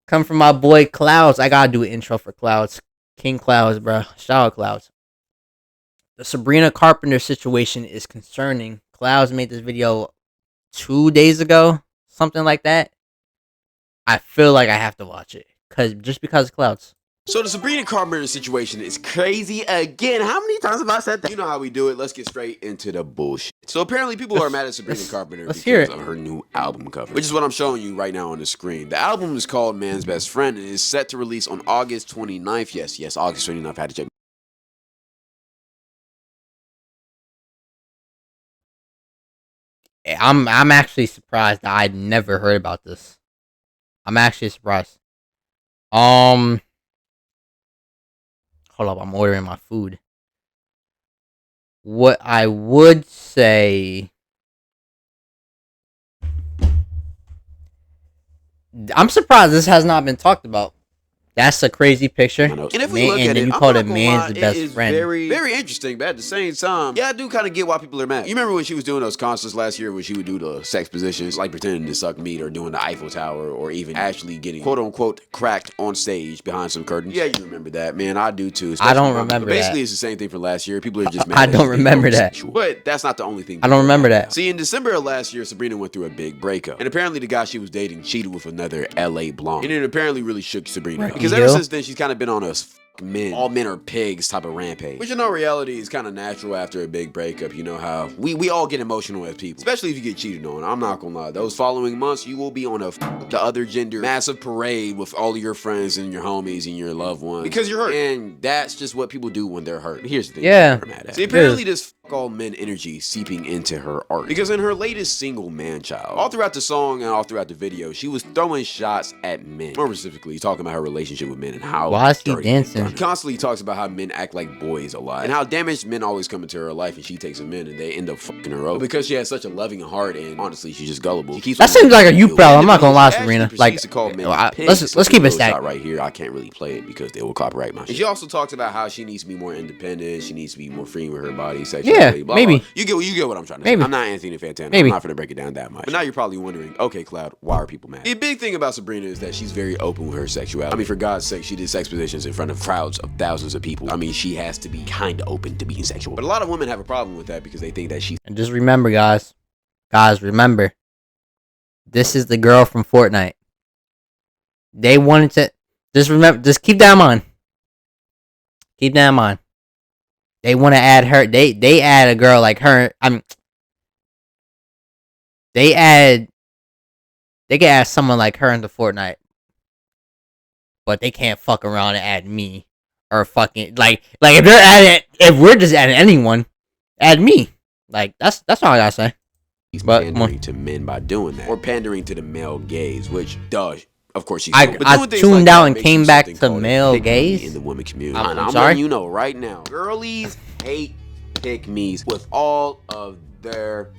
Come from my boy Clouds. I gotta do an intro for Clouds. King Clouds, bro. Shout out Clouds. The Sabrina Carpenter situation is concerning. Clouds made this video 2 days ago, something like that. I feel like I have to watch it just because Clouds. So the Sabrina Carpenter situation is crazy again. How many times have I said that? You know how we do it. Let's get straight into the bullshit. So apparently people are mad at Sabrina Carpenter because of her new album cover, which is what I'm showing you right now on the screen. The album is called Man's Best Friend and is set to release on August 29th. Yes, August 29th. I had to check. I'm actually surprised that I'd never heard about this. I'm actually surprised. Hold up, I'm ordering my food. What I would say, I'm surprised this has not been talked about. That's a crazy picture. And if we look at it, you called it man's best friend. Very, very interesting, but at the same time, yeah, I do kind of get why people are mad. You remember when she was doing those concerts last year where she would do the sex positions, like pretending to suck meat or doing the Eiffel Tower or even actually getting quote unquote cracked on stage behind some curtains? Yeah, you remember that, man. I do too. I don't remember that. Basically, it's the same thing from last year. People are just mad. I don't remember that. But that's not the only thing. I don't remember that. See, in December of last year, Sabrina went through a big breakup. And apparently the guy she was dating cheated with another LA blonde. And it apparently really shook Sabrina up. Because ever since then, she's kind of been on a men, all men are pigs type of rampage, which in all reality is kind of natural after a big breakup. You know how we all get emotional as people, especially if you get cheated on. I'm not gonna lie, those following months you will be on the other gender massive parade with all of your friends and your homies and your loved ones because you're hurt, and that's just what people do when they're hurt. But here's the thing, yeah. See, apparently this all men energy seeping into her art, because in her latest single, Man Child, all throughout the song and all throughout the video, she was throwing shots at men. More specifically, talking about her relationship with men and how why is he dancing? He constantly talks about how men act like boys a lot and how damaged men always come into her life, and she takes them in and they end up fucking her over. But because she has such a loving heart and honestly she's just gullible, she keeps that seems like a you problem. I'm not gonna lie, Sabrina. Like, let's keep it stacked. Right here, I can't really play it because they will copyright my shit. And she also talks about how she needs to be more independent. She needs to be more free with her body, sexually. Yeah, blah, maybe. Blah. You get what I'm trying to say. I'm not Anthony Fantano. I'm not gonna break it down that much. But now you're probably wondering, okay, Cloud, why are people mad? The big thing about Sabrina is that she's very open with her sexuality. I mean, for God's sake, she did sex positions in front of crowds of thousands of people. I mean, she has to be kind of open to being sexual. But a lot of women have a problem with that because they think that she's... And just remember, guys, remember, this is the girl from Fortnite. They wanted to... Just keep that in mind. Keep that in mind. They want to add her. They add a girl like her. They can add someone like her into Fortnite, but they can't fuck around and add me or fucking like if we're just adding anyone, add me. Like that's all I gotta say. He's pandering to men by doing that, or pandering to the male gaze, which does. Of course, she's I tuned out and came back to male gaze in the women community. I'm sorry. Letting you know right now, girlies hate pick-me's with all of their...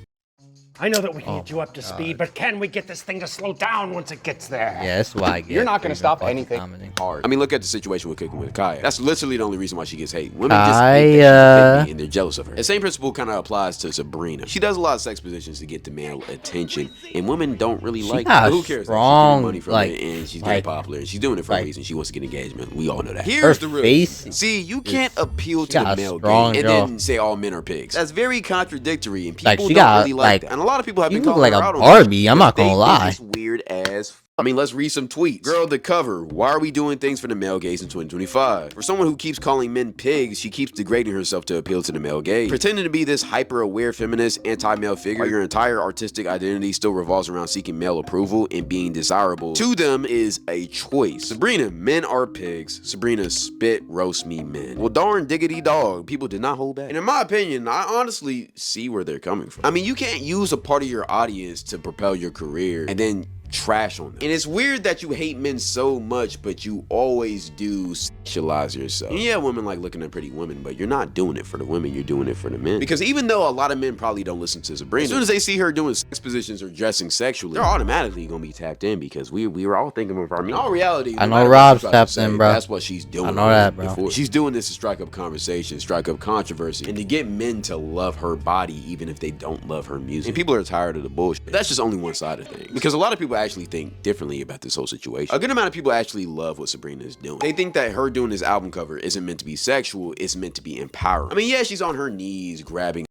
I know that we can get you up to speed, but can we get this thing to slow down once it gets there? Yeah, that's why I get. You're not going to stop anything hard. I mean, look at the situation with Cooking with Kaya. That's literally the only reason why she gets hate. Women just hate that she's and they're jealous of her. The same principle kind of applies to Sabrina. She does a lot of sex positions to get the male attention, and women don't really like it. But who cares? Strong, she's money from it, and she's getting popular, and she's doing it for a reason. She wants to get engagement. We all know that. Here's the real face. See, you can't appeal to the male gaze and then say all men are pigs. That's very contradictory, and people don't really like that. And a lot of people have been calling like a Barbie, I'm not gonna lie. It's weird as I mean, let's read some tweets. Girl, the cover. Why are we doing things for the male gaze in 2025? For someone who keeps calling men pigs, she keeps degrading herself to appeal to the male gaze. Pretending to be this hyper-aware feminist, anti-male figure, while your entire artistic identity still revolves around seeking male approval and being desirable to them is a choice. Sabrina, men are pigs. Sabrina, spit roast me men. Well, darn diggity dog, people did not hold back. And in my opinion, I honestly see where they're coming from. I mean, you can't use a part of your audience to propel your career and then trash on them. And it's weird that you hate men so much, but you always do sexualize yourself. And yeah, women like looking at pretty women, but you're not doing it for the women, you're doing it for the men. Because even though a lot of men probably don't listen to Sabrina, as soon as they see her doing sex positions or dressing sexually, they're automatically gonna be tapped in because we were all thinking of our men. In all reality, I know Rob's tapped in, bro. That's what she's doing. I know that, bro. She's doing this to strike up conversation, strike up controversy, and to get men to love her body even if they don't love her music. And people are tired of the bullshit. But that's just only one side of things. Because a lot of people actually think differently about this whole situation. A good amount of people actually love what Sabrina is doing. They think that her doing this album cover isn't meant to be sexual, it's meant to be empowering. I mean, yeah, she's on her knees grabbing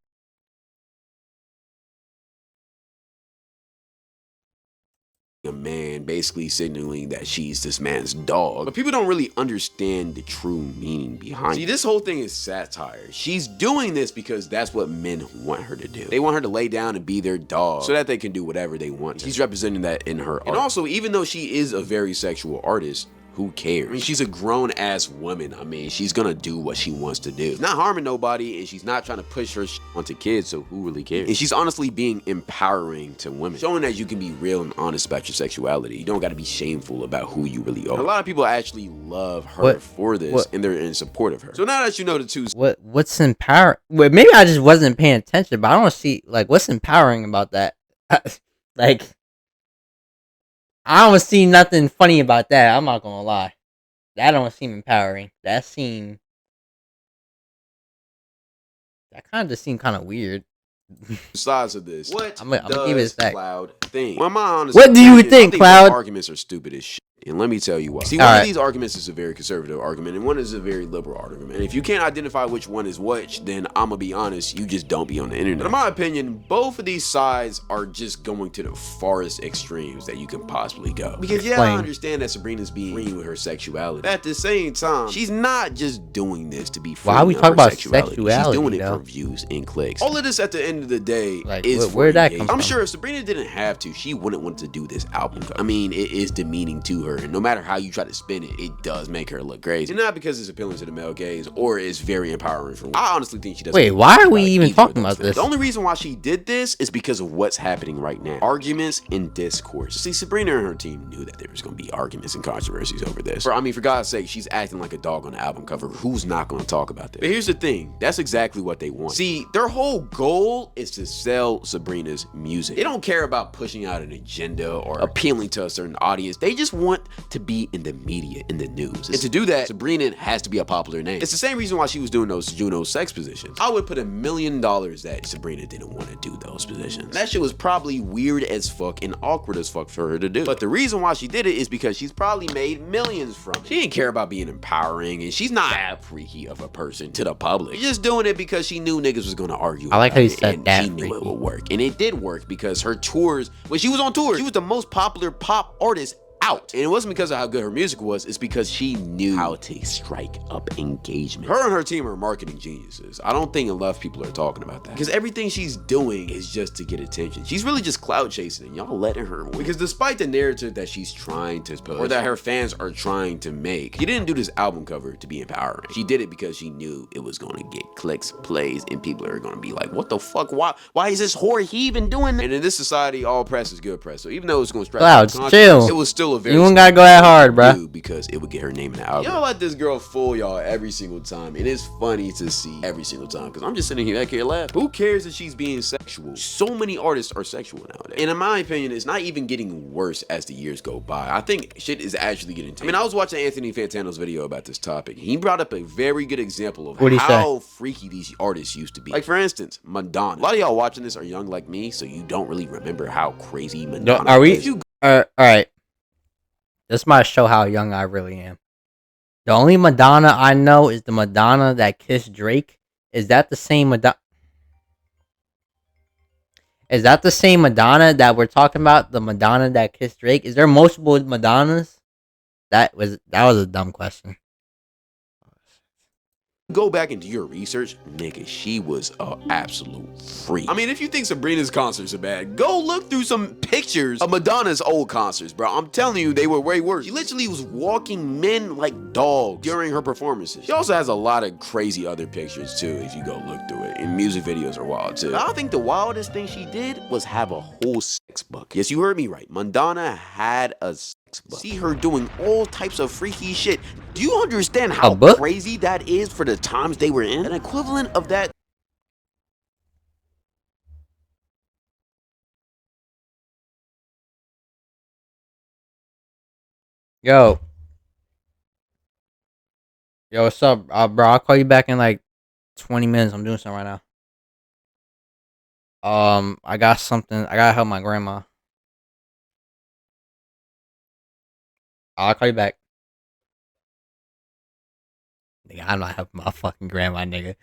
a man, basically signaling that she's this man's dog. But people don't really understand the true meaning behind it. See, this whole thing is satire. She's doing this because that's what men want her to do. They want her to lay down and be their dog so that they can do whatever they want. She's representing that in her art. And also, even though she is a very sexual artist, who cares? I mean, she's a grown-ass woman. I mean, she's gonna do what she wants to do. She's not harming nobody, and she's not trying to push her onto kids, so who really cares? And she's honestly being empowering to women, showing that you can be real and honest about your sexuality. You don't gotta be shameful about who you really are. And a lot of people actually love her for this, and they're in support of her. So now that you know the two... What's empowering? Well, maybe I just wasn't paying attention, but I don't see, like, what's empowering about that? Like... I don't see nothing funny about that. I'm not gonna lie. That don't seem empowering. That kind of just seemed kind of weird. Size of this. What I'm gonna give it a Cloud think? Well, my honest what do you think, Cloud? Arguments are stupid as shit. And let me tell you why. See, one of these arguments is a very conservative argument, and one is a very liberal argument. And if you can't identify which one is which, then I'm gonna be honest, you just don't be on the internet. But in my opinion, both of these sides are just going to the farthest extremes that you can possibly go. Because yeah, I understand that Sabrina's being free with her sexuality. But at the same time, she's not just doing this to be free. Why are we talking about sexuality? She's doing it for views and clicks. All of this at the end of the day is where'd that come from? I'm sure if Sabrina didn't have to, she wouldn't want to do this album. I mean, it is demeaning to her, and no matter how you try to spin it, it does make her look crazy. And not because it's appealing to the male gaze or it's very empowering for women. I honestly think she doesn't. Wait, why are we even talking about this? The only reason why she did this is because of what's happening right now. Arguments and discourse. See, Sabrina and her team knew that there was going to be arguments and controversies over this. I mean, for God's sake, she's acting like a dog on the album cover. Who's not going to talk about this? But here's the thing. That's exactly what they want. See, their whole goal is to sell Sabrina's music. They don't care about pushing out an agenda or appealing to a certain audience. They just want to be in the media, in the news. And to do that, Sabrina has to be a popular name. It's the same reason why she was doing those Juno sex positions. I would put $1 million that Sabrina didn't want to do those positions. That shit was probably weird as fuck and awkward as fuck for her to do. But the reason why she did it is because she's probably made millions from it. She didn't care about being empowering, and she's not that freaky of a person to the public. She's just doing it because she knew niggas was gonna argue. I like how you said that. She knew it would work, and it did work because her tours, when she was on tour, she was the most popular pop artist out. And it wasn't because of how good her music was, it's because she knew how to strike up engagement. Her and her team are marketing geniuses. I don't think enough people are talking about that, because everything she's doing is just to get attention. She's really just cloud chasing, and y'all letting her win. Because despite the narrative that she's trying to push, or that her fans are trying to make, she didn't do this album cover to be empowering. She did it because she knew it was going to get clicks, plays, and people are going to be like, what the fuck, why is this whore he even doing that? And in this society, all press is good press. So even though it's going to strike Clouds, chill. it was still a very... You don't gotta go that hard, bro. Because it would get her name in the album. Y'all let this girl fool y'all every single time. It is funny to see every single time, because I'm just sitting here back here laughing. Who cares if she's being sexual? So many artists are sexual nowadays. And in my opinion, it's not even getting worse as the years go by. I think shit is actually getting tamed. I mean, I was watching Anthony Fantano's video about this topic. He brought up a very good example of how freaky these artists used to be. Like, for instance, Madonna. A lot of y'all watching this are young like me, so you don't really remember how crazy Madonna are we? Alright. This might show how young I really am. The only Madonna I know is the Madonna that kissed Drake. Is that the same Madonna? Is that the same Madonna that we're talking about? The Madonna that kissed Drake? Is there multiple Madonnas? That was a dumb question. Go back and do your research, nigga, she was a absolute freak. I mean, if you think Sabrina's concerts are bad, go look through some pictures of Madonna's old concerts, bro. I'm telling you, they were way worse. She literally was walking men like dogs during her performances. She also has a lot of crazy other pictures too, if you go look through it. And music videos are wild too. I think the wildest thing she did was have a whole sex book. Yes, you heard me right. Madonna had a sex book. See her doing all types of freaky shit. Do you understand how crazy that is for the times they were in? An equivalent of that. Yo, what's up, bro? I'll call you back in like 20 minutes. I'm doing something right now. I got something. I gotta help my grandma. I'll call you back. Nigga, I'm not helping my fucking grandma, nigga.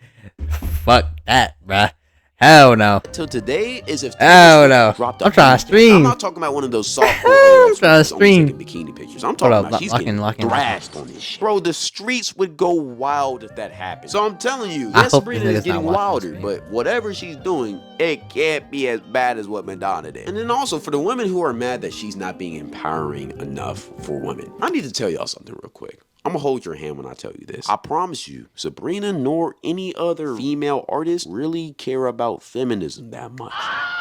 Fuck that, bruh. Hell no. Till today is if Hell no. dropped I'm trying to stream. I'm not talking about one of those soft I'm trying to stream. bikini pictures. I'm talking about she's getting thrashed on this shit. Bro, the streets would go wild if that happened. So I'm telling you, yes, Sabrina is getting wilder, but whatever she's doing, it can't be as bad as what Madonna did. And then also for the women who are mad that she's not being empowering enough for women, I need to tell y'all something real quick. I'm gonna hold your hand when I tell you this. I promise you, Sabrina nor any other female artist really care about feminism that much.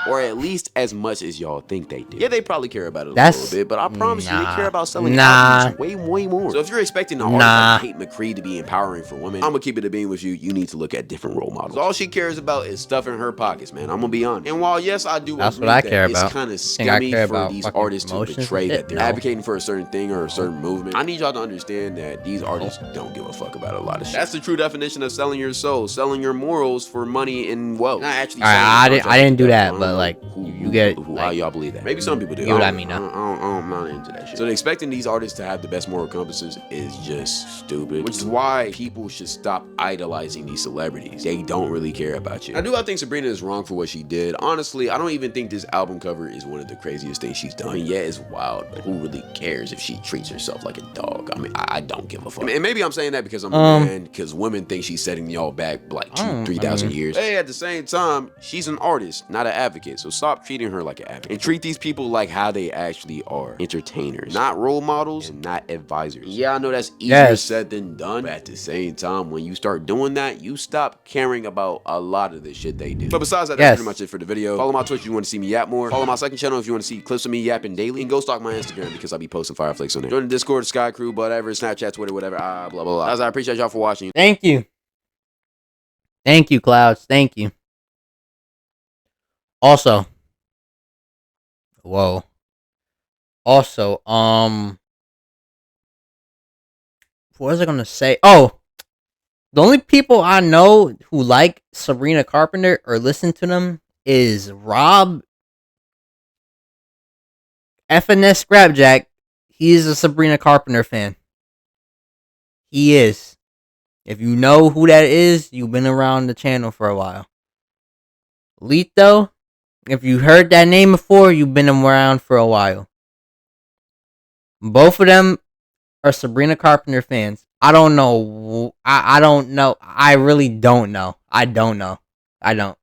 Or at least as much as y'all think they do. Yeah, they probably care about it a little bit, but I promise you, they care about selling albums way more. So if you're expecting an artist like Kate McCree to be empowering for women, I'm gonna keep it a bean with you. You need to look at different role models. All she cares about is stuff in her pockets, man. I'm gonna be honest. And while yes, I do That's agree what I that care it's about. kind of scummy for these artists to betray that they're advocating for a certain thing or a certain movement, I need y'all to understand that these artists don't give a fuck about a lot of shit. That's the true definition of selling your soul, selling your morals for money and wealth. Not actually. I didn't do that, but like you get how y'all believe that. Maybe some people do. You know what I mean? I'm not into that shit. So expecting these artists to have the best moral compasses is just stupid. Which is why people should stop idolizing these celebrities. They don't really care about you. I think Sabrina is wrong for what she did. Honestly, I don't even think this album cover is one of the craziest things she's done. I mean, yeah, it's wild, but who really cares if she treats herself like a dog? I mean, I don't give a fuck. And maybe I'm saying that because I'm a man, because women think she's setting y'all back like 2,000-3,000 years. Hey, at the same time, she's an artist, not an advocate. So stop treating her like an advocate. And treat these people like how they actually are. Entertainers, not role models and not advisors. Yeah, I know that's easier said than done, but at the same time, when you start doing that, you stop caring about a lot of the shit they do. But besides that, that's pretty much it for the video. Follow my Twitch if you want to see me yap more. Follow my second channel if you want to see clips of me yapping daily. And go stalk my Instagram because I'll be posting fire flicks on there. Join the Discord, Sky Crew, whatever, Snapchat, Twitter, whatever, blah, blah, blah. Guys, I appreciate y'all for watching. Thank you. Thank you, Clouds. Thank you. Also, whoa. Also, what was I gonna say? Oh, the only people I know who like Sabrina Carpenter or listen to them is Rob FNS Scrapjack. He's a Sabrina Carpenter fan. He is. If you know who that is, you've been around the channel for a while. Lito, if you heard that name before, you've been around for a while. Both of them are Sabrina Carpenter fans. I don't know. I don't know. I really don't know. I don't know. I don't.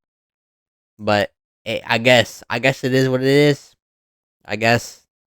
But I guess it is what it is. I guess.